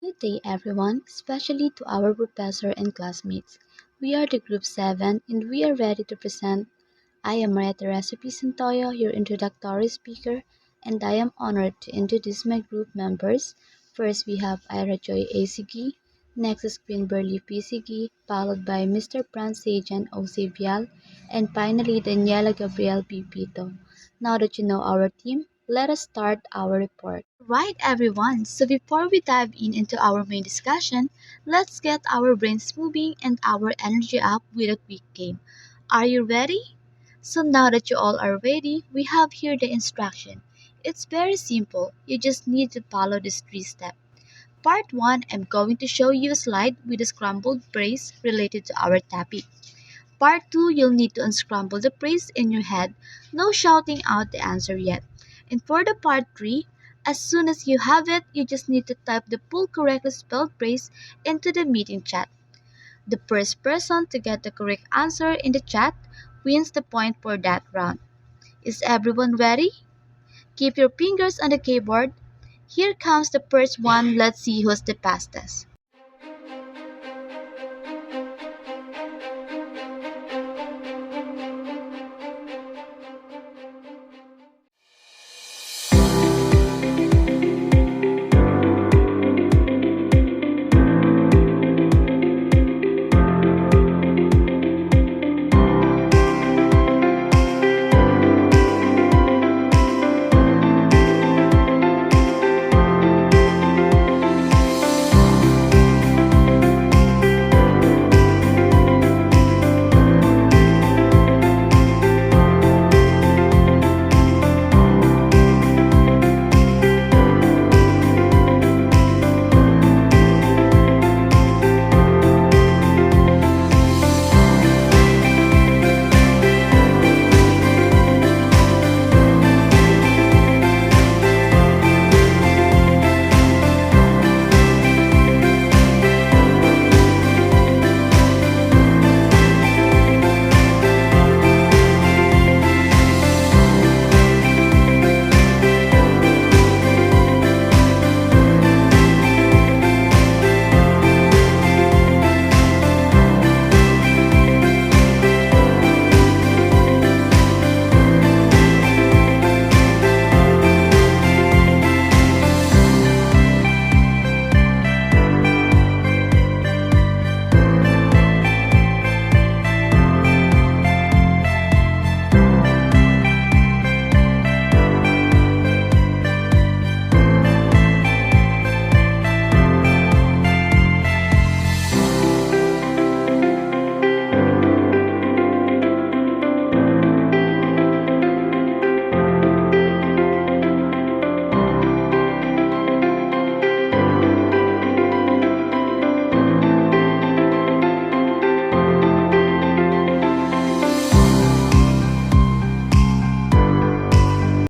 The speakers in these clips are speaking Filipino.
Good day, everyone, especially to our professor and classmates. We are the Group 7 and we are ready to present. I am Maria Teresa P. Santoyo, your introductory speaker, and I am honored to introduce my group members. First, we have Ira Joy A. Sigi, next is Queen Burley P. Sigi, followed by Mr. Franz Sajan O. Vial, and finally Daniela Gabriel P. Pito. Now that you know our team, let us start our report. Right, everyone. So before we dive into our main discussion, let's get our brains moving and our energy up with a quick game. Are you ready? So now that you all are ready, we have here the instruction. It's very simple. You just need to follow this three steps. Part 1, I'm going to show you a slide with a scrambled phrase related to our topic. Part 2, you'll need to unscramble the phrase in your head, no shouting out the answer yet. And for the part 3, as soon as you have it, you just need to type the full correctly spelled phrase into the meeting chat. The first person to get the correct answer in the chat wins the point for that round. Is everyone ready? Keep your fingers on the keyboard. Here comes the first one. Let's see who's the fastest.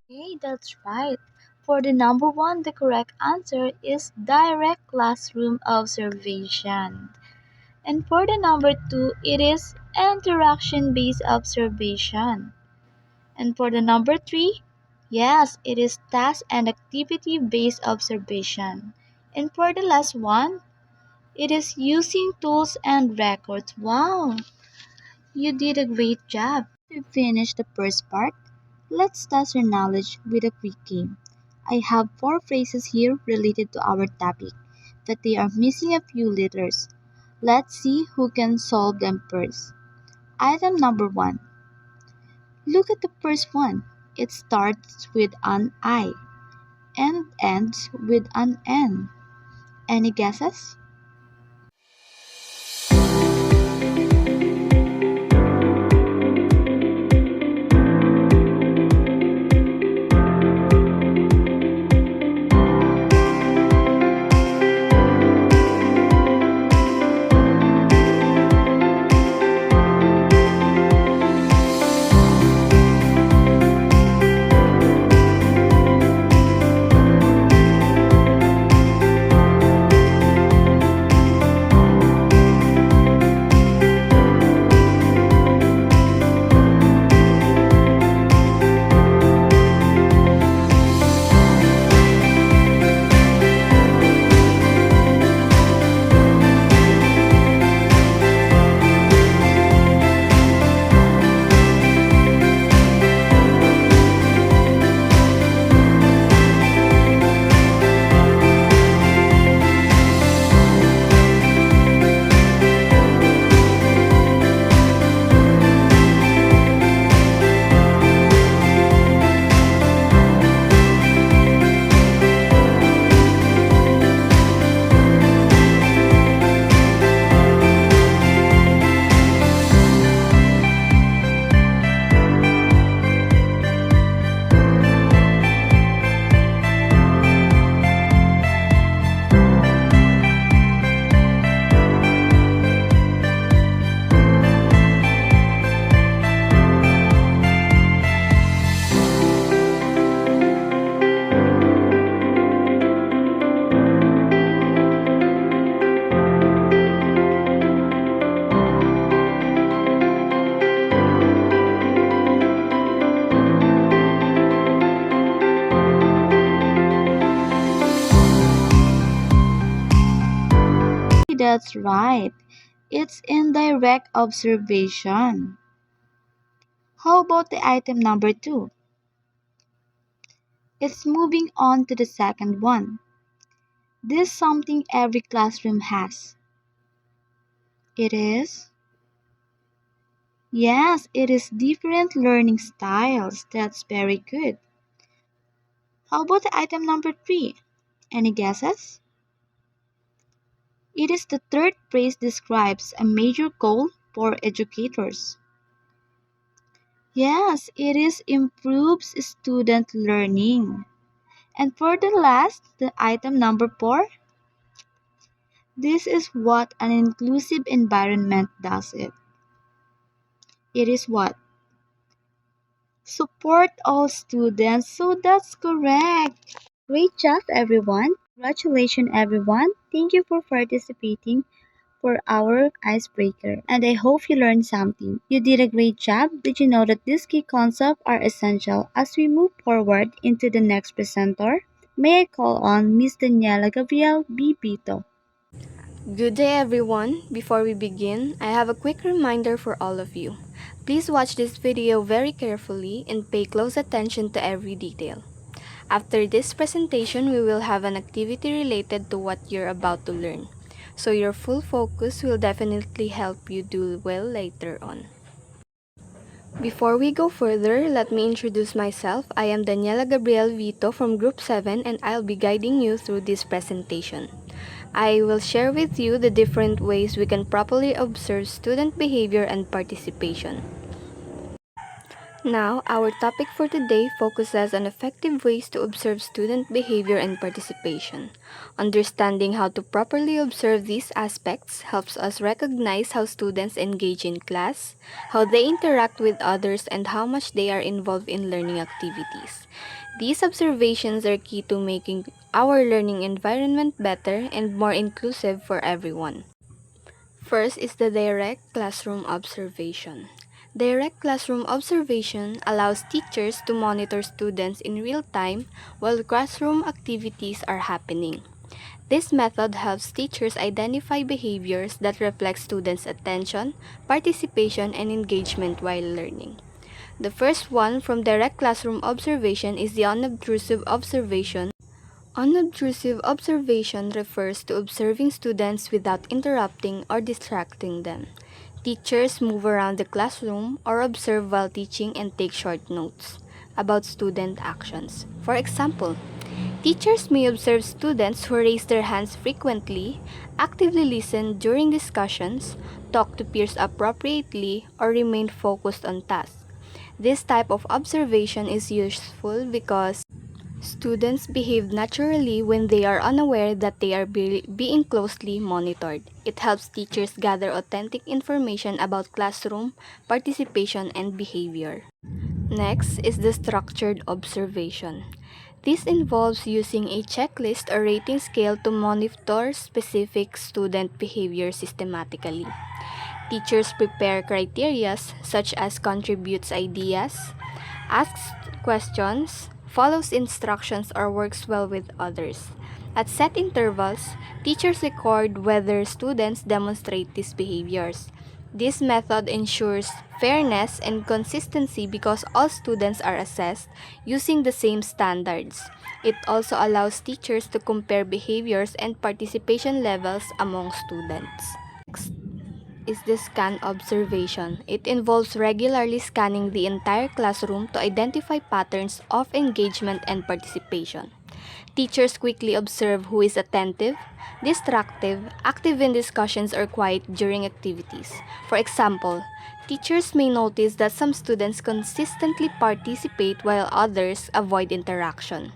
Okay, that's right. For the number one, the correct answer is direct classroom observation. And for the number two, it is interaction based observation. And for the number three, yes, it is task and activity based observation. And for the last one, it is using tools and records. Wow, you did a great job. To finish the first part, let's test your knowledge with a quick game. I have four phrases here related to our topic, but they are missing a few letters. Let's see who can solve them first. Item number one. Look at the first one. It starts with an I and ends with an N. Any guesses? that's right. It's indirect observation. How about the item number 2? It's moving on to the second one. This is something every classroom has. It is? Yes, it is different learning styles. That's very good. How about the item number 3? Any guesses? It is the third phrase describes a major goal for educators. Yes, it is improves student learning. And for the last, the item number 4, this is what an inclusive environment does it. It is what? Support all students. So that's correct. Great job, everyone. Congratulations, everyone. Thank you for participating for our icebreaker. And I hope you learned something. You did a great job. Did you know that these key concepts are essential as we move forward into the next presenter? May I call on Miss Daniela Gabriel B. Bito. Good day everyone. Before we begin, I have a quick reminder for all of you. Please watch this video very carefully and pay close attention to every detail. After this presentation, we will have an activity related to what you're about to learn. So your full focus will definitely help you do well later on. Before we go further, let me introduce myself. I am Daniela Gabriel Vito from Group 7 and I'll be guiding you through this presentation. I will share with you the different ways we can properly observe student behavior and participation. Now, our topic for today focuses on effective ways to observe student behavior and participation. Understanding how to properly observe these aspects helps us recognize how students engage in class, how they interact with others, and how much they are involved in learning activities. These observations are key to making our learning environment better and more inclusive for everyone. First is the direct classroom observation. Direct classroom observation allows teachers to monitor students in real time while classroom activities are happening. This method helps teachers identify behaviors that reflect students' attention, participation, and engagement while learning. The first one from direct classroom observation is the unobtrusive observation. Unobtrusive observation refers to observing students without interrupting or distracting them. Teachers move around the classroom or observe while teaching and take short notes about student actions. For example, teachers may observe students who raise their hands frequently, actively listen during discussions, talk to peers appropriately, or remain focused on tasks. This type of observation is useful because students behave naturally when they are unaware that they are being closely monitored. It helps teachers gather authentic information about classroom participation and behavior. Next is the structured observation. This involves using a checklist or rating scale to monitor specific student behavior systematically. Teachers prepare criteria such as contributes ideas, asks questions, follows instructions, or works well with others. At set intervals, teachers record whether students demonstrate these behaviors. This method ensures fairness and consistency because all students are assessed using the same standards. It also allows teachers to compare behaviors and participation levels among students. Next is the scan observation. It involves regularly scanning the entire classroom to identify patterns of engagement and participation. Teachers quickly observe who is attentive, distractive, active in discussions, or quiet during activities. For example, teachers may notice that some students consistently participate while others avoid interaction.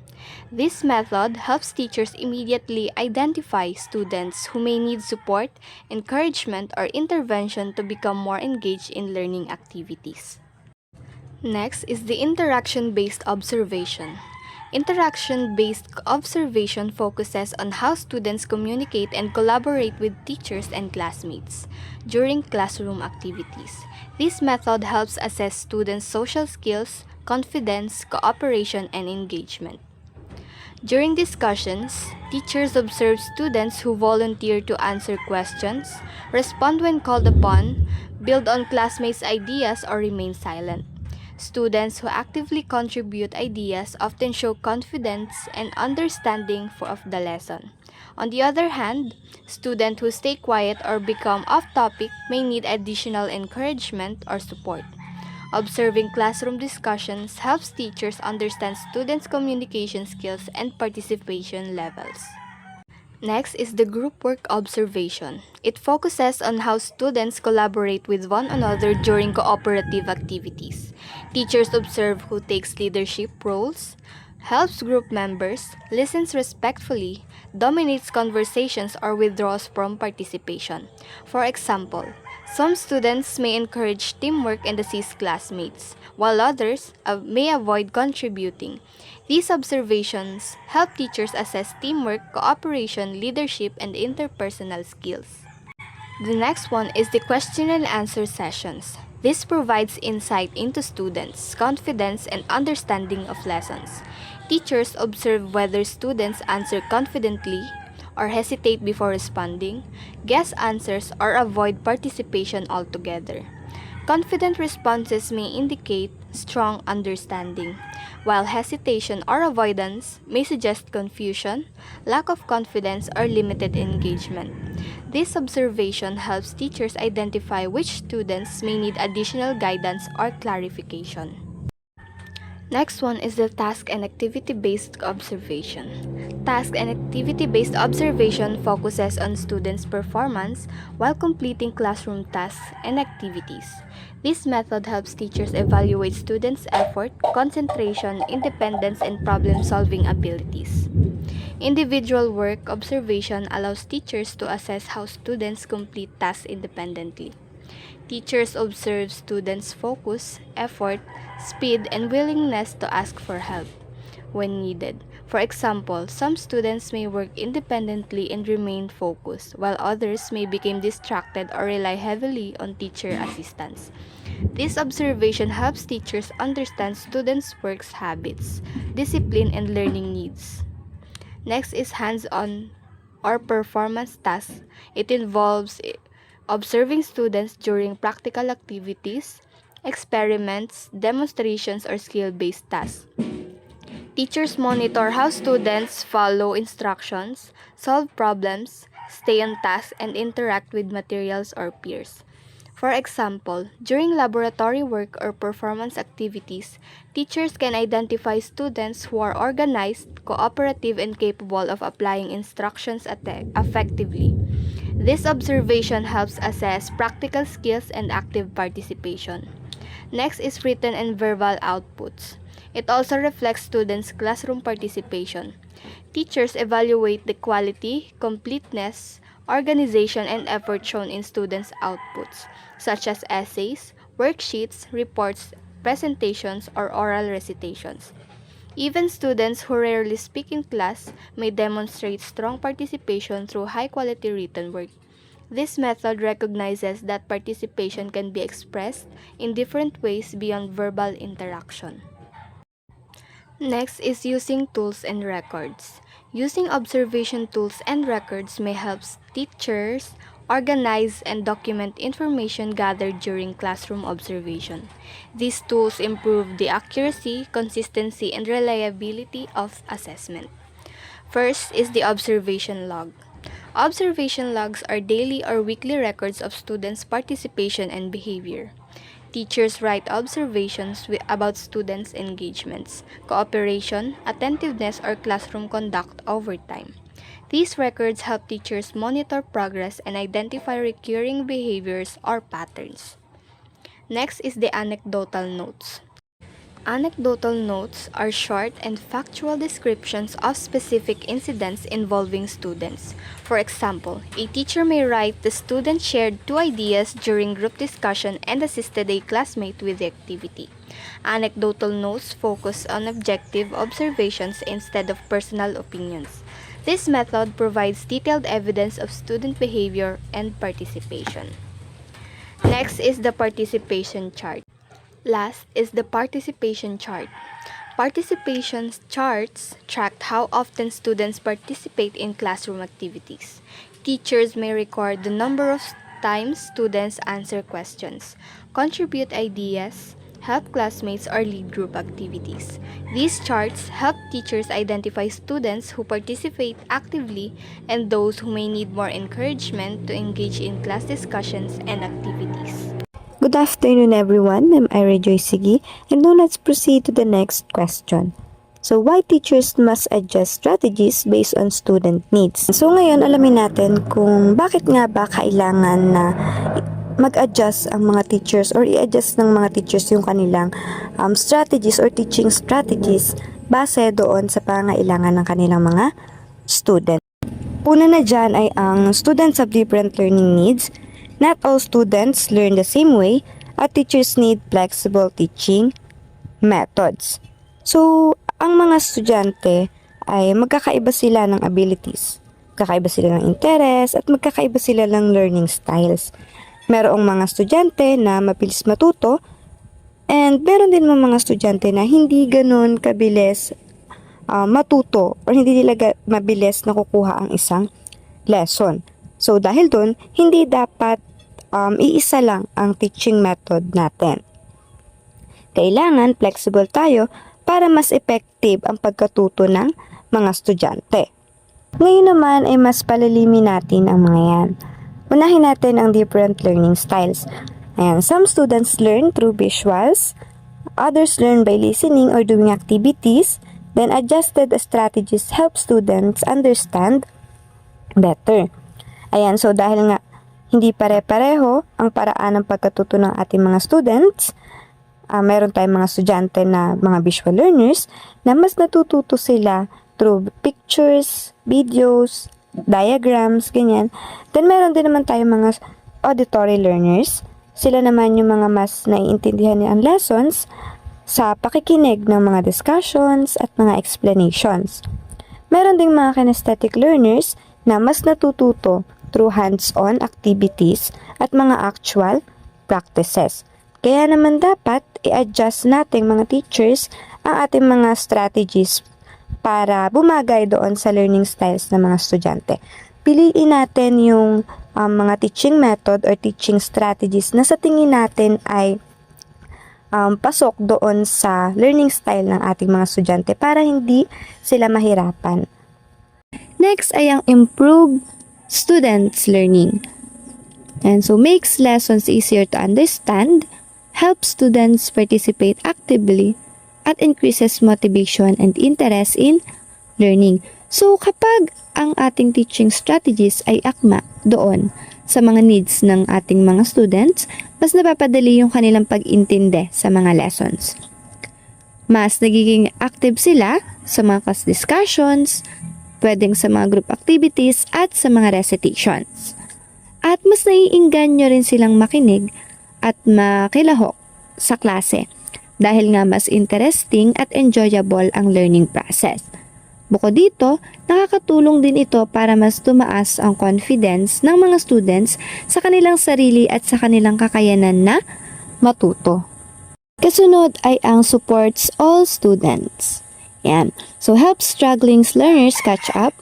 This method helps teachers immediately identify students who may need support, encouragement, or intervention to become more engaged in learning activities. Next is the interaction-based observation. Interaction-based observation focuses on how students communicate and collaborate with teachers and classmates during classroom activities. This method helps assess students' social skills, confidence, cooperation, and engagement. During discussions, teachers observe students who volunteer to answer questions, respond when called upon, build on classmates' ideas, or remain silent. Students who actively contribute ideas often show confidence and understanding of the lesson. On the other hand, students who stay quiet or become off topic may need additional encouragement or support. Observing classroom discussions helps teachers understand students' communication skills and participation levels. Next is the group work observation. It focuses on how students collaborate with one another during cooperative activities. Teachers observe who takes leadership roles, helps group members, listens respectfully, dominates conversations, or withdraws from participation. For example, some students may encourage teamwork and assist classmates, while others may avoid contributing. These observations help teachers assess teamwork, cooperation, leadership, and interpersonal skills. The next one is the question and answer sessions. This provides insight into students' confidence and understanding of lessons. Teachers observe whether students answer confidently or hesitate before responding, guess answers, or avoid participation altogether. Confident responses may indicate strong understanding, while hesitation or avoidance may suggest confusion, lack of confidence, or limited engagement. This observation helps teachers identify which students may need additional guidance or clarification. Next one is the task and activity-based observation. Task and activity-based observation focuses on students' performance while completing classroom tasks and activities. This method helps teachers evaluate students' effort, concentration, independence, and problem-solving abilities. Individual work observation allows teachers to assess how students complete tasks independently. Teachers observe students' focus, effort, speed, and willingness to ask for help when needed. For example, some students may work independently and remain focused, while others may become distracted or rely heavily on teacher assistance. This observation helps teachers understand students' work habits, discipline, and learning needs. Next is hands-on or performance tasks. It involves observing students during practical activities, experiments, demonstrations, or skill-based tasks. Teachers monitor how students follow instructions, solve problems, stay on task, and interact with materials or peers. For example, during laboratory work or performance activities, teachers can identify students who are organized, cooperative, and capable of applying instructions effectively. This observation helps assess practical skills and active participation. Next is written and verbal outputs. It also reflects students' classroom participation. Teachers evaluate the quality, completeness, organization, and effort shown in students' outputs, such as essays, worksheets, reports, presentations, or oral recitations. Even students who rarely speak in class may demonstrate strong participation through high-quality written work. This method recognizes that participation can be expressed in different ways beyond verbal interaction. Next is using tools and records. Using observation tools and records may help teachers organize and document information gathered during classroom observation. These tools improve the accuracy, consistency, and reliability of assessment. First is the observation log. Observation logs are daily or weekly records of students' participation and behavior. Teachers write observations about students' engagements, cooperation, attentiveness, or classroom conduct over time. These records help teachers monitor progress and identify recurring behaviors or patterns. Next is the anecdotal notes. Anecdotal notes are short and factual descriptions of specific incidents involving students. For example, a teacher may write the student shared two ideas during group discussion and assisted a classmate with the activity. Anecdotal notes focus on objective observations instead of personal opinions. This method provides detailed evidence of student behavior and participation. Next is the participation chart. Last is the participation chart. Participation charts track how often students participate in classroom activities. Teachers may record the number of times students answer questions, contribute ideas, help classmates, or lead group activities. These charts help teachers identify students who participate actively and those who may need more encouragement to engage in class discussions and activities. Good afternoon, everyone. I'm Ira Joy Sigi, and now let's proceed to the next question. So, why teachers must adjust strategies based on student needs? So, ngayon, alamin natin kung bakit nga ba kailangan na mag-adjust ang mga teachers or i-adjust ng mga teachers yung kanilang strategies or teaching strategies base doon sa pangailangan ng kanilang mga student. Una na dyan ay ang students have different learning needs. Not all students learn the same way, at teachers need flexible teaching methods. So, ang mga estudyante ay magkakaiba sila ng abilities, magkakaiba sila ng interest, at magkakaiba sila ng learning styles. Merong mga estudyante na mabilis matuto, and meron din mga estudyante na hindi ganun kabilis matuto or hindi nila mabilis nakukuha ang isang lesson. So, dahil doon, hindi dapat iisa lang ang teaching method natin. Kailangan flexible tayo para mas effective ang pagkatuto ng mga estudyante. Ngayon naman ay mas palalimin natin ang mga yan. Unahin natin ang different learning styles. Ayan, some students learn through visuals, others learn by listening or doing activities, then adjusted strategies help students understand better. Ayan, so dahil nga hindi pare-pareho ang paraan ng pagkatuto ng ating mga students, meron tayong mga estudyante na mga visual learners na mas natututo sila through pictures, videos, diagrams, ganyan. Then meron din naman tayong mga auditory learners. Sila naman yung mga mas naiintindihan niya ang lessons sa pakikinig ng mga discussions at mga explanations. Meron ding mga kinesthetic learners na mas natututo through hands-on activities at mga actual practices. Kaya naman dapat i-adjust nating mga teachers ang ating mga strategies para bumagay doon sa learning styles ng mga estudyante. Piliin natin yung mga teaching method or teaching strategies na sa tingin natin ay pasok doon sa learning style ng ating mga estudyante para hindi sila mahirapan. Next ay ang improve students' learning. And so makes lessons easier to understand, helps students participate actively, at increases motivation and interest in learning. So, kapag ang ating teaching strategies ay akma doon sa mga needs ng ating mga students, mas napapadali yung kanilang pag-intindi sa mga lessons. Mas nagiging active sila sa mga class discussions, pwedeng sa mga group activities, at sa mga recitations. At mas naiinganyo rin silang makinig at makilahok sa klase dahil nga mas interesting at enjoyable ang learning process. Bukod dito, nakakatulong din ito para mas tumaas ang confidence ng mga students sa kanilang sarili at sa kanilang kakayanan na matuto. Kasunod ay ang supports all students. Yan. So, helps struggling learners catch up,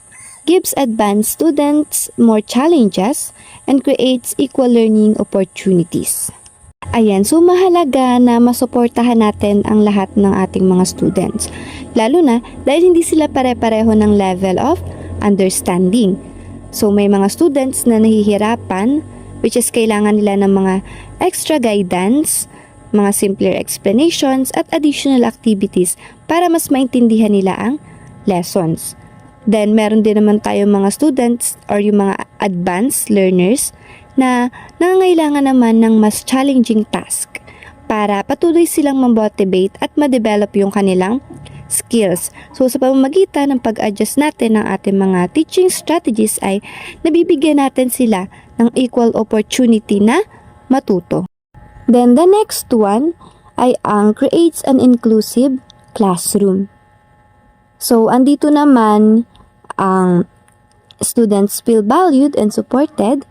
gives advanced students more challenges, and creates equal learning opportunities. Ayan, so mahalaga na masuportahan natin ang lahat ng ating mga students. Lalo na dahil hindi sila pare-pareho ng level of understanding. So may mga students na nahihirapan, which is kailangan nila ng mga extra guidance, mga simpler explanations, at additional activities para mas maintindihan nila ang lessons. Then meron din naman tayong mga students or yung mga advanced learners na nangangailangan naman ng mas challenging task para patuloy silang ma-motivate at ma-develop yung kanilang skills. So sa pamamagitan ng pag-adjust natin ng ating mga teaching strategies ay nabibigyan natin sila ng equal opportunity na matuto. Then the next one ay ang creates an inclusive classroom. So andito naman ang students feel valued and supported,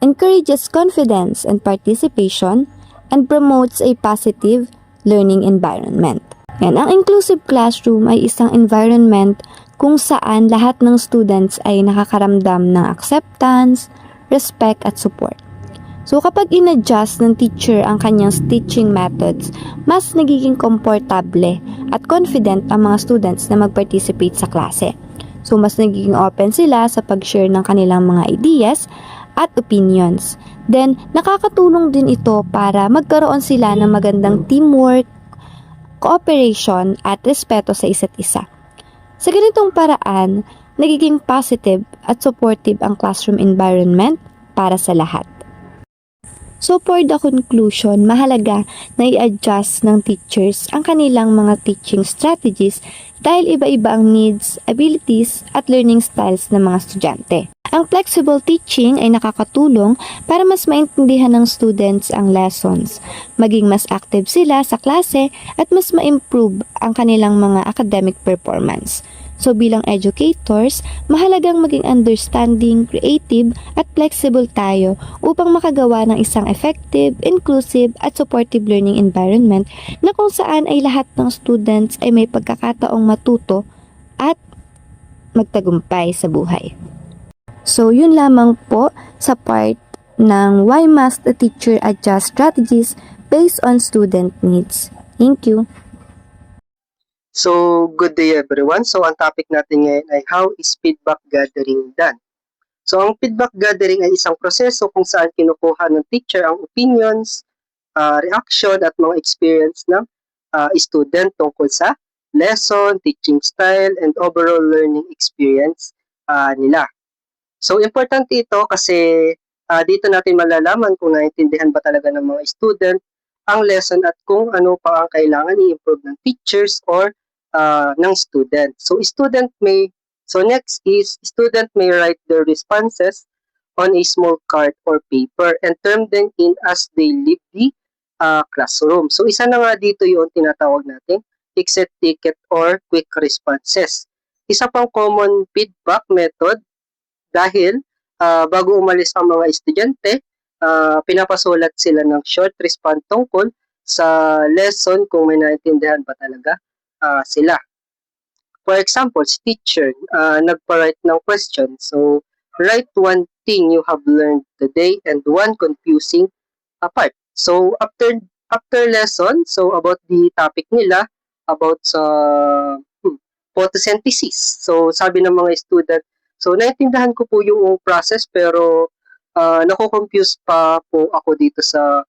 encourages confidence and participation, and promotes a positive learning environment. Yan, ang inclusive classroom ay isang environment kung saan lahat ng students ay nakakaramdam ng acceptance, respect at support. So kapag in-adjust ng teacher ang kanyang teaching methods, mas nagiging komportable at confident ang mga students na mag-participate sa klase. So mas nagiging open sila sa pag-share ng kanilang mga ideas at opinions. Then nakakatulong din ito para magkaroon sila ng magandang teamwork, cooperation at respeto sa isa't isa. Sa ganitong paraan, nagiging positive at supportive ang classroom environment para sa lahat. So for the conclusion, mahalaga na i-adjust ng teachers ang kanilang mga teaching strategies dahil iba-iba ang needs, abilities at learning styles ng mga estudyante. Ang flexible teaching ay nakakatulong para mas maintindihan ng students ang lessons, maging mas active sila sa klase at mas ma-improve ang kanilang mga academic performance. So bilang educators, mahalagang maging understanding, creative at flexible tayo upang makagawa ng isang effective, inclusive at supportive learning environment na kung saan ay lahat ng students ay may pagkakataong matuto at magtagumpay sa buhay. So, yun lamang po sa part ng why must a teacher adjust strategies based on student needs. Thank you. So, good day everyone. So, ang topic natin ngayon ay how is feedback gathering done? So, ang feedback gathering ay isang proseso kung saan kinukuha ng teacher ang opinions, reaction at mga experience ng student tungkol sa lesson, teaching style, and overall learning experience nila. So, importante ito kasi dito natin malalaman kung naintindihan ba talaga ng mga student ang lesson at kung ano pa ang kailangan i-improve ng teachers or ng student. So, next is student may write their responses on a small card or paper and turn them in as they leave the classroom. So, isa na nga dito yung tinatawag natin exit ticket or quick responses. Isa pang common feedback method dahil bago umalis ang mga estudyante, pinapasulat sila ng short response tungkol sa lesson kung may naintindihan ba talaga sila. For example, si teacher nagpa-write ng question. So, write one thing you have learned today and one confusing part. So, after lesson, so about the topic nila, about sa photosynthesis. So, sabi ng mga student, so naintindihan ko po yung process pero nako-confuse pa po ako dito sa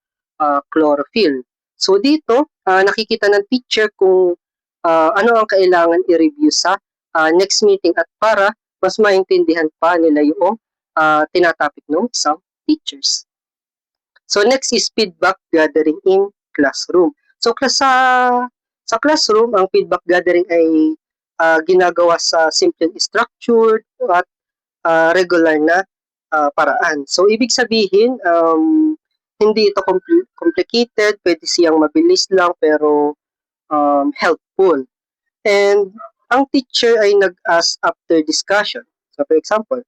chlorophyll. So, dito, nakikita ng teacher kung ano ang kailangan i-review sa next meeting at para mas maintindihan pa nila yung tinatopic ng isang teachers. So next is feedback gathering in classroom. So sa classroom, ang feedback gathering ay ginagawa sa simple structured at regular na paraan. So ibig sabihin, hindi ito complicated, pwede siyang mabilis lang pero helpful. And ang teacher ay nag-ask after discussion. So for example,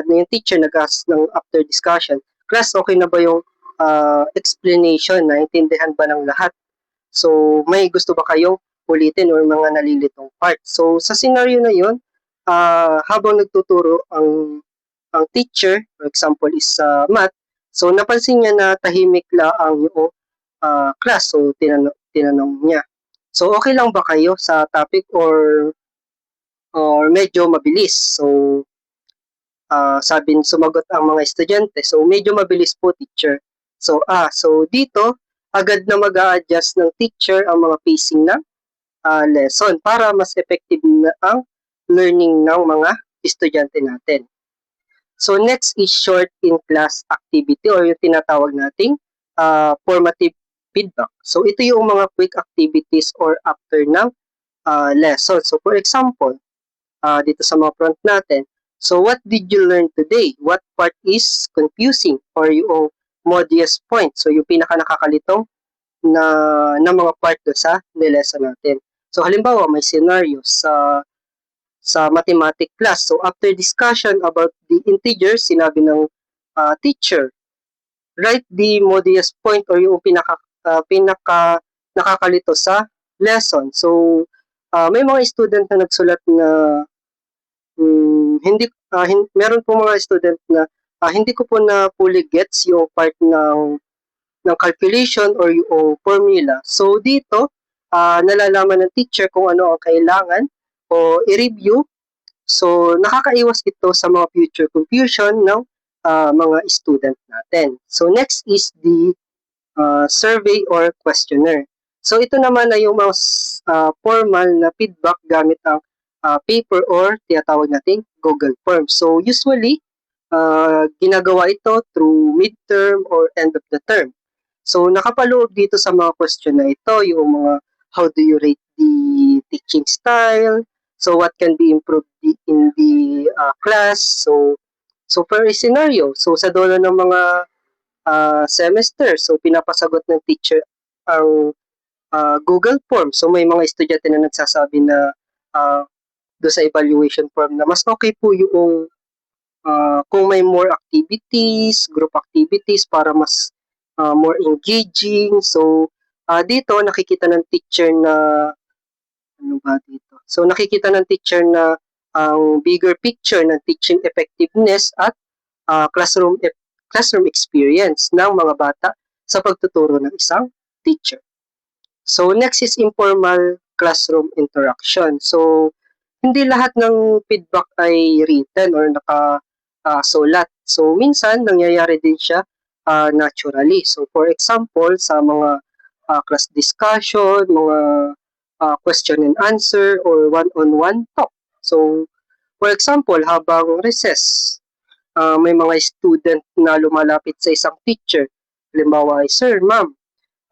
yung teacher nag-ask ng after discussion, class, okay na ba yung explanation? Naintindihan ba ng lahat? So may gusto ba kayong ulitin or mga nalilitong part? So sa scenario na yun, habang nagtuturo ang teacher, for example is math, so napansin niya na tahimik lang yung class. So tinanong niya, so okay lang ba kayo sa topic or medyo mabilis? So sumagot ang mga estudyante, so medyo mabilis po teacher. So dito agad na mag-a-adjust ng teacher ang mga pacing ng lesson para mas effective na ang learning ng mga estudyante natin. So next is short in-class activity or yung tinatawag nating formative feedback. So ito yung mga quick activities or after ng lesson. So for example, dito sa mga front natin, so what did you learn today? What part is confusing? Or yung modiest point. So yung pinaka nakakalitong na mga part do sa lesson natin. So halimbawa may scenario sa mathematics class. So after discussion about the integers, sinabi ng teacher, write the modiest point or yung pinaka nakakalito sa lesson. So, may mga student na nagsulat na meron po mga student na hindi ko po na fully gets yung part ng calculation or yung formula. So, dito, nalalaman ng teacher kung ano ang kailangan o i-review. So, nakakaiwas ito sa mga future confusion ng mga student natin. So, next is the survey or questionnaire. So, ito naman ay yung mga formal na feedback gamit ang paper or tinatawag nating Google Forms. So, usually, ginagawa ito through midterm or end of the term. So, nakapaloob dito sa mga question na ito, yung mga how do you rate the teaching style, so what can be improved in the class, so for a scenario, so sa dulo ng mga semester, so pinapasagot ng teacher ang Google Form. So may mga estudyante na nagsasabi na do sa evaluation form na mas okay po yung kung may more activities, group activities para mas more engaging. So dito nakikita ng teacher na ano ba dito? So nakikita ng teacher na ang bigger picture ng teaching effectiveness at classroom experience ng mga bata sa pagtuturo ng isang teacher. So next is informal classroom interaction. So hindi lahat ng feedback ay written or nakasulat. So minsan nangyayari din siya naturally. So for example, sa mga class discussion, mga question and answer or one-on-one talk. So for example, habang recess, may mga student na lumalapit sa isang teacher. Halimbawa ay, Sir, Ma'am,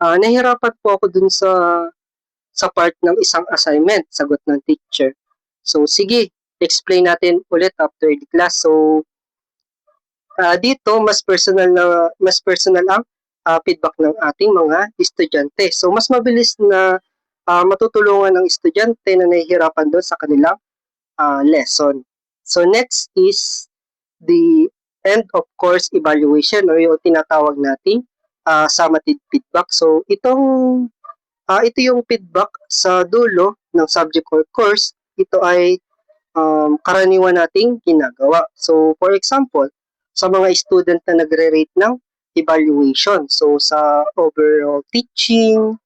nahihirapan po ako dun sa part ng isang assignment, sagot ng teacher. So, sige, explain natin ulit after the class. So, dito, mas personal ang feedback ng ating mga estudyante. So, mas mabilis na matutulungan ng estudyante na nahihirapan doon sa kanilang lesson. So, next is the end of course evaluation or yung tinatawag nating summative feedback. So, ito yung feedback sa dulo ng subject or course. Ito ay karaniwan nating ginagawa. So, for example, sa mga student na nagre-rate ng evaluation. So, sa overall teaching,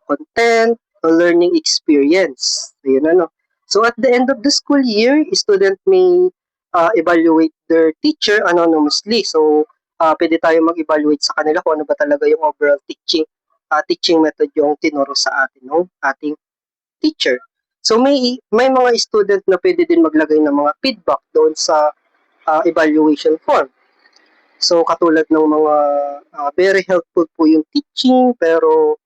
content, learning experience. Ayun ano. So, at the end of the school year, student may evaluate their teacher anonymously. So, pwede tayo mag-evaluate sa kanila kung ano ba talaga yung overall teaching method yung tinuro sa atin ng ating teacher. So, may mga student na pwede din maglagay ng mga feedback doon sa evaluation form. So, katulad ng mga very helpful po yung teaching, pero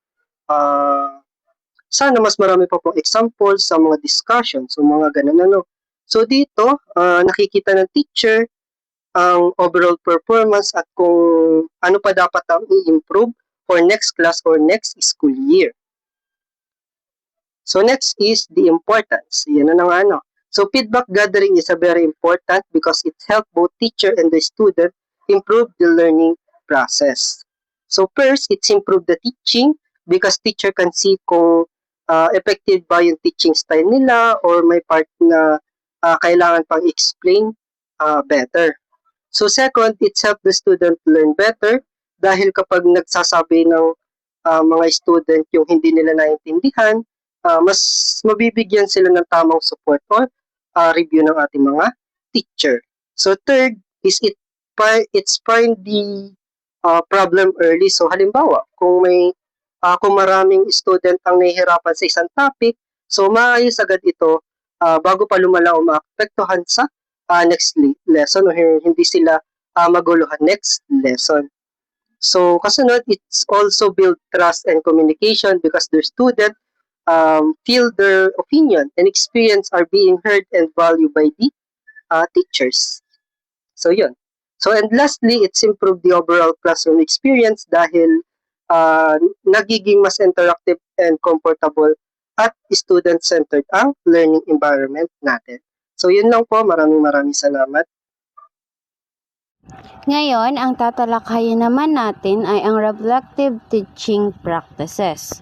sana mas marami pa pong examples sa mga discussions, so mga ganun ano. So, dito, nakikita ng teacher ang overall performance at kung ano pa dapat ang i-improve for next class or next school year. So next is the importance. Yan na nga ano. So feedback gathering is a very important because it helps both teacher and the student improve the learning process. So first, it's improve the teaching because teacher can see kung effective ba yung teaching style nila or may part na kailangan pang explain better. So second, it's help the student learn better dahil kapag nagsasabi ng mga student yung hindi nila naintindihan, mas mabibigyan sila ng tamang support or review ng ating mga teacher. So third is it's find the problem early. So halimbawa, kung maraming student ang nahihirapan sa isang topic, so maayos agad ito bago pa lumala o maapektuhan sa next lesson o hindi sila maguluhan next lesson. So, kasunod, it's also build trust and communication because the student feel their opinion and experience are being heard and valued by the teachers. So, yun. So, and lastly, it's improve the overall classroom experience dahil nagiging mas interactive and comfortable at student-centered ang learning environment natin. So, yun lang po. Maraming salamat. Ngayon, ang tatalakayin naman natin ay ang reflective teaching practices.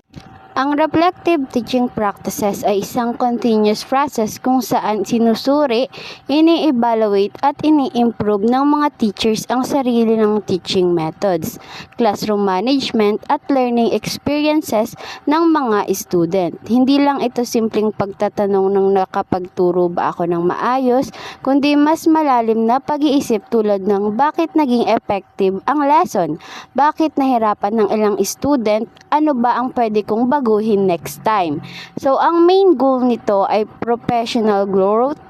Ang reflective teaching practices ay isang continuous process kung saan sinusuri, ini-evaluate at ini-improve ng mga teachers ang sarili ng teaching methods, classroom management at learning experiences ng mga student. Hindi lang ito simpleng pagtatanong ng nakapagturo ba ako ng maayos, kundi mas malalim na pag-iisip tulad ng bakit naging effective ang lesson, bakit nahirapan ng ilang student, ano ba ang pwede kong baguhin next time. So, ang main goal nito ay professional growth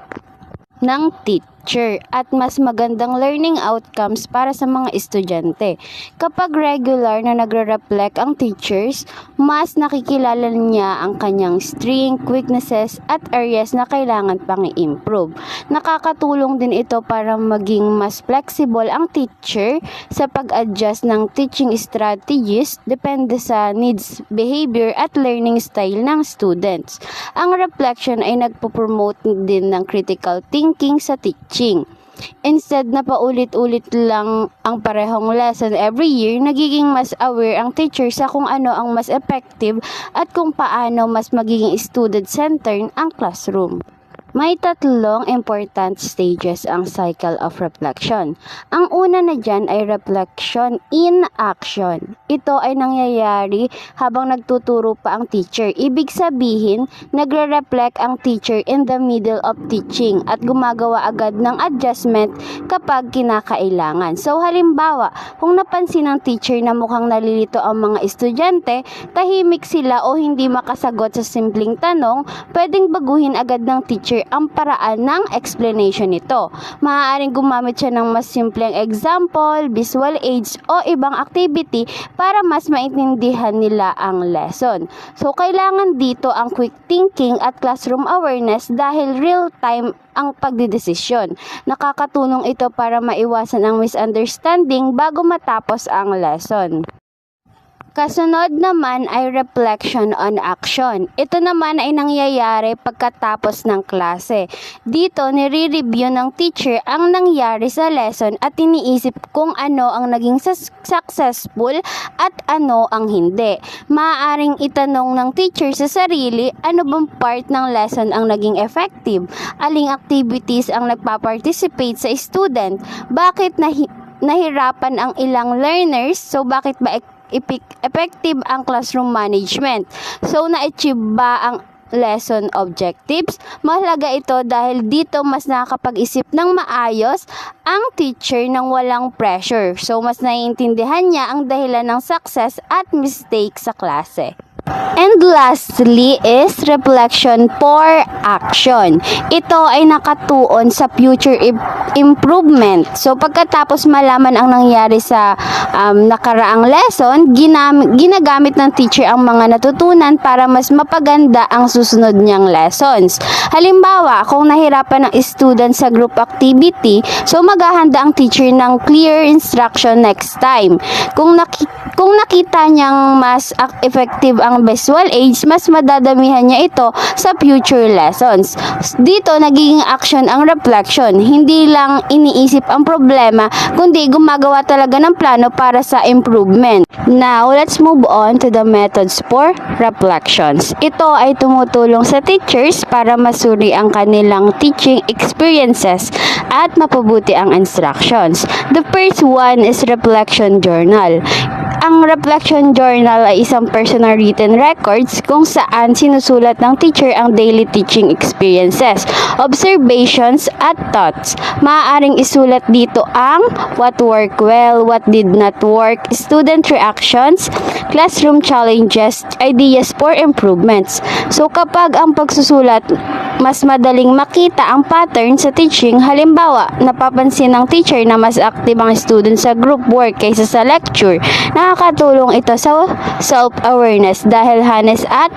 ng teacher at mas magandang learning outcomes para sa mga estudyante. Kapag regular na nagre-reflect ang teachers, mas nakikilala niya ang kanyang strength, weaknesses at areas na kailangan pang i-improve. Nakakatulong din ito para maging mas flexible ang teacher sa pag-adjust ng teaching strategies depende sa needs, behavior at learning style ng students. Ang reflection ay nagpo-promote din ng critical thinking sa teaching. Instead na paulit-ulit lang ang parehong lesson every year, nagiging mas aware ang teacher sa kung ano ang mas effective at kung paano mas magiging student-centered ang classroom. May tatlong important stages ang cycle of reflection. Ang una na dyan ay reflection in action. Ito ay nangyayari habang nagtuturo pa ang teacher. Ibig sabihin, nagre-reflect ang teacher in the middle of teaching at gumagawa agad ng adjustment kapag kinakailangan. So halimbawa, kung napansin ng teacher na mukhang nalilito ang mga estudyante, tahimik sila o hindi makasagot sa simpleng tanong, pwedeng baguhin agad ng teacher ang paraan ng explanation nito. Maaaring gumamit siya ng mas simpleng example, visual aids o ibang activity para mas maintindihan nila ang lesson. So, kailangan dito ang quick thinking at classroom awareness dahil real-time ang pagdidesisyon. Nakakatulong ito para maiwasan ang misunderstanding bago matapos ang lesson. Kasunod naman ay reflection on action. Ito naman ay nangyayari pagkatapos ng klase. Dito, nire-review ng teacher ang nangyari sa lesson at iniisip kung ano ang naging successful at ano ang hindi. Maaaring itanong ng teacher sa sarili, ano bang part ng lesson ang naging effective? Aling activities ang nagpa-participate sa student? Bakit nahirapan ang ilang learners? So, bakit ba effective ang classroom management? So, na-achieve ba ang lesson objectives? Mahalaga ito dahil dito mas nakakapag-isip ng maayos ang teacher ng walang pressure. So, mas naiintindihan niya ang dahilan ng success at mistake sa klase. And lastly is reflection for action. Ito ay nakatuon sa future improvement. So pagkatapos malaman ang nangyari sa nakaraang lesson, ginagamit ng teacher ang mga natutunan para mas mapaganda ang susunod niyang lessons. Halimbawa, kung nahirapan ng student sa group activity, so maghahanda ang teacher ng clear instruction next time. Kung nakita niyang mas effective ang visual aids, mas madadamihan niya ito sa future lessons. Dito, nagiging action ang reflection. Hindi lang iniisip ang problema, kundi gumagawa talaga ng plano para sa improvement. Now, let's move on to the methods for reflections. Ito ay tumutulong sa teachers para masuri ang kanilang teaching experiences at mapabuti ang instructions. The first one is reflection journal. Ang reflection journal ay isang personal written records kung saan sinusulat ng teacher ang daily teaching experiences, observations, at thoughts. Maaaring isulat dito ang what worked well, what did not work, student reactions, classroom challenges, ideas for improvements. So kapag ang pagsusulat, mas madaling makita ang pattern sa teaching. Halimbawa, napapansin ng teacher na mas active ang student sa group work kaysa sa lecture. Nakakatulong ito sa self-awareness dahil honest at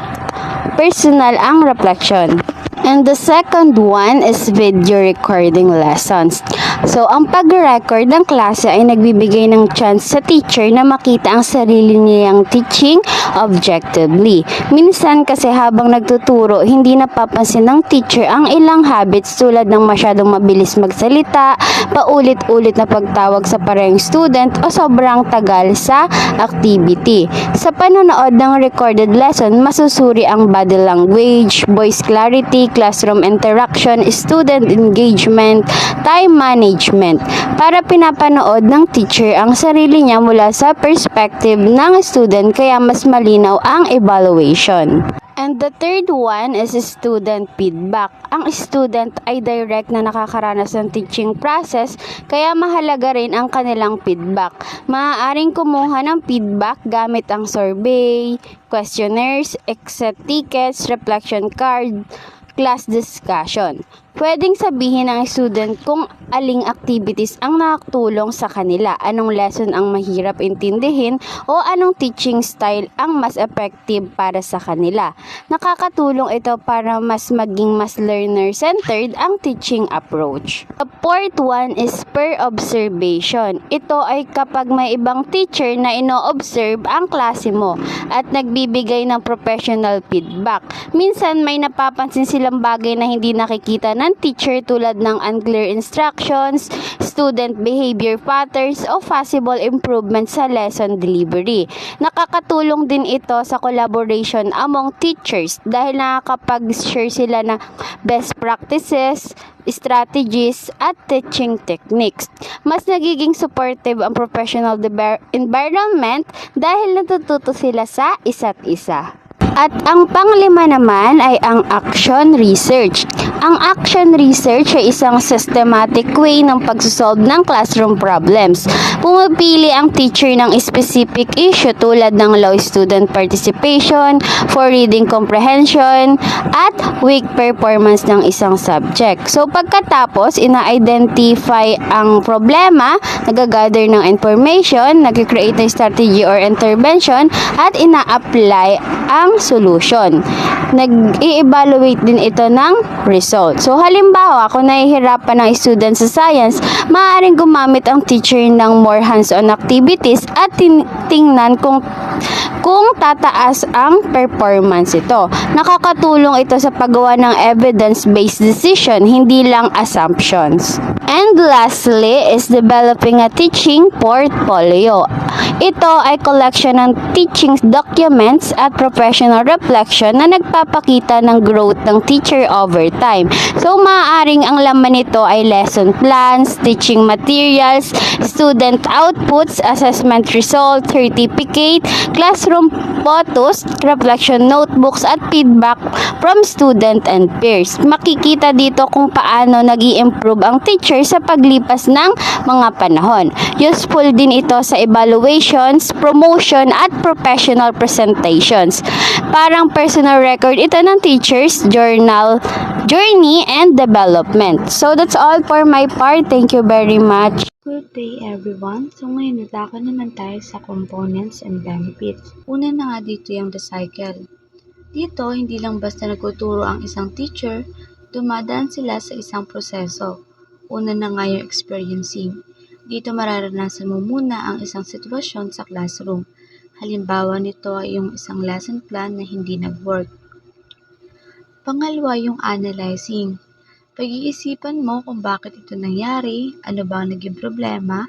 personal ang reflection. And the second one is video recording lessons. So, ang pag-record ng klase ay nagbibigay ng chance sa teacher na makita ang sarili niyang teaching objectively. Minsan kasi habang nagtuturo, hindi napapansin ng teacher ang ilang habits tulad ng masyadong mabilis magsalita, paulit-ulit na pagtawag sa parehong student o sobrang tagal sa activity. Sa panonood ng recorded lesson, masusuri ang body language, voice clarity, classroom interaction, student engagement, time management, para pinapanood ng teacher ang sarili niya mula sa perspective ng student kaya mas malinaw ang evaluation. And the third one is student feedback. Ang student ay direct na nakakaranas ng teaching process, kaya mahalaga rin ang kanilang feedback. Maaaring kumuha ng feedback gamit ang survey, questionnaires, exit tickets, reflection card, class discussion. Pwedeng sabihin ng student kung aling activities ang nakatulong sa kanila, anong lesson ang mahirap intindihin, o anong teaching style ang mas effective para sa kanila. Nakakatulong ito para maging mas learner-centered ang teaching approach. The fourth one is per observation. Ito ay kapag may ibang teacher na ino-observe ang klase mo at nagbibigay ng professional feedback. Minsan may napapansin silang bagay na hindi nakikita ng teacher tulad ng unclear instructions, student behavior patterns o possible improvement sa lesson delivery. Nakakatulong din ito sa collaboration among teachers dahil nakakapag-share sila ng best practices, strategies at teaching techniques. Mas nagiging supportive ang professional environment dahil natututo sila sa isa't isa. At ang panglima naman ay ang action research. Ang action research ay isang systematic way ng pagsosolve ng classroom problems. Pumipili ang teacher ng specific issue tulad ng low student participation, for reading comprehension, at weak performance ng isang subject. So pagkatapos, ina-identify ang problema, nag-gather ng information, nag-create ng strategy or intervention, at ina-apply ang solution. Nag-i-evaluate din ito ng result. So halimbawa, kung nahihirapan ng student sa science, maaaring gumamit ang teacher ng more hands-on activities at tingnan kung tataas ang performance ito. Nakakatulong ito sa paggawa ng evidence-based decision, hindi lang assumptions. And lastly is developing a teaching portfolio. Ito ay collection ng teaching documents at professional reflection na nagpapakita ng growth ng teacher over time. So maaaring ang laman nito ay lesson plans, teaching materials, student outputs, assessment result, certificate, classroom photos, reflection notebooks at feedback from student and peers. Makikita dito kung paano nag-i-improve ang teacher sa paglipas ng mga panahon. Useful din ito sa evaluations, promotion at professional presentations. Parang personal record ito ng teachers, journey and development. So that's all for my part. Thank you very much. Good day everyone! So ngayon nataka naman tayo sa components and benefits. Una na nga dito yung recycle. Dito, hindi lang basta nagtuturo ang isang teacher, dumadaan sila sa isang proseso. Una na nga yung experiencing. Dito mararanasan mo muna ang isang sitwasyon sa classroom. Halimbawa nito ay yung isang lesson plan na hindi nag-work. Pangalawa yung analyzing. Pag-iisipan mo kung bakit ito nangyari, ano ba ang naging problema,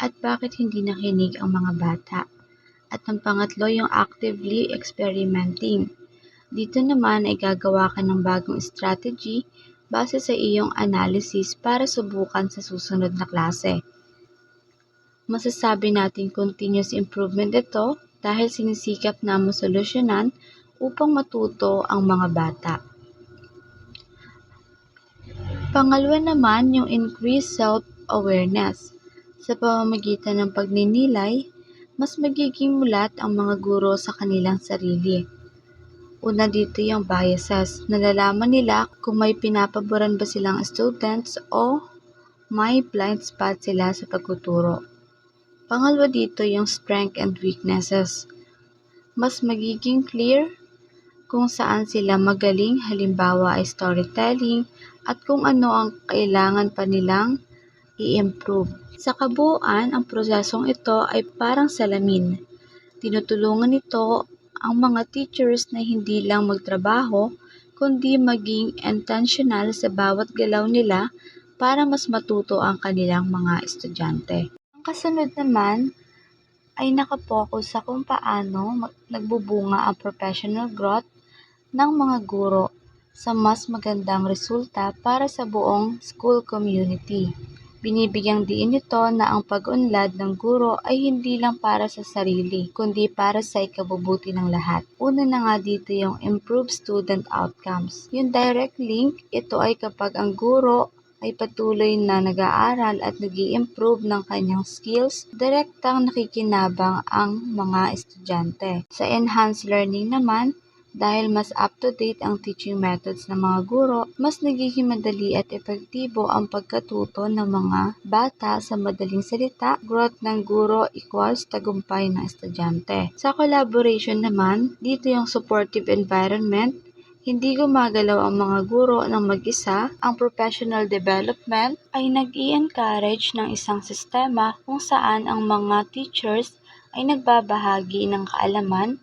at bakit hindi nakinig ang mga bata. At ang pangatlo yung actively experimenting. Dito naman ay gagawa ka ng bagong strategy base sa iyong analysis para subukan sa susunod na klase. Masasabi natin continuous improvement ito dahil sinisikap na masolusyonan upang matuto ang mga bata. Pangalawa naman yung increased self-awareness. Sa pamamagitan ng pagninilay, mas magiging mulat ang mga guro sa kanilang sarili. Una dito yung biases. Nalalaman nila kung may pinapaboran ba silang students o may blind spot sila sa pagtuturo. Pangalawa dito yung strength and weaknesses. Mas magiging clear kung saan sila magaling, halimbawa ay storytelling, at kung ano ang kailangan pa nilang i-improve. Sa kabuuan, ang prosesong ito ay parang salamin. Tinutulungan ito ang mga teachers na hindi lang magtrabaho, kundi maging intentional sa bawat galaw nila para mas matuto ang kanilang mga estudyante. Ang kasunod naman ay nakapokus sa kung paano nagbubunga ang professional growth ng mga guro sa mas magandang resulta para sa buong school community. Binibigyang diin nito na ang pag-unlad ng guro ay hindi lang para sa sarili, kundi para sa ikabubuti ng lahat. Una na nga dito yung improved student outcomes. Yung direct link, ito ay kapag ang guro ay patuloy na nag-aaral at nag-i-improve ng kanyang skills, direktang nakikinabang ang mga estudyante. Sa enhanced learning naman, dahil mas up-to-date ang teaching methods ng mga guro, mas nagiging madali at epektibo ang pagkatuto ng mga bata. Sa madaling salita, growth ng guro equals tagumpay ng estudyante. Sa collaboration naman, dito yung supportive environment, hindi gumagalaw ang mga guro ng mag-isa, ang professional development ay nag-i-encourage ng isang sistema kung saan ang mga teachers ay nagbabahagi ng kaalaman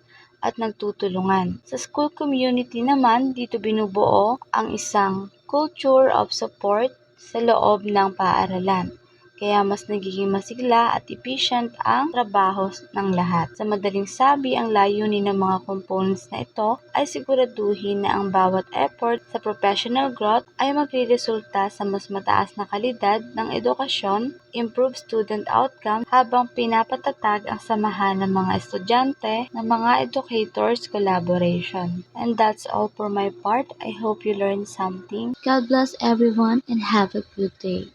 at nagtutulungan. Sa school community naman, dito binubuo ang isang culture of support sa loob ng paaralan. Kaya mas nagiging masigla at efficient ang trabaho ng lahat. Sa madaling sabi, ang layunin ng mga components na ito ay siguraduhin na ang bawat effort sa professional growth ay magreresulta sa mas mataas na kalidad ng edukasyon, improved student outcome habang pinapatatag ang samahan ng mga estudyante, ng mga educators collaboration. And that's all for my part. I hope you learned something. God bless everyone and have a good day.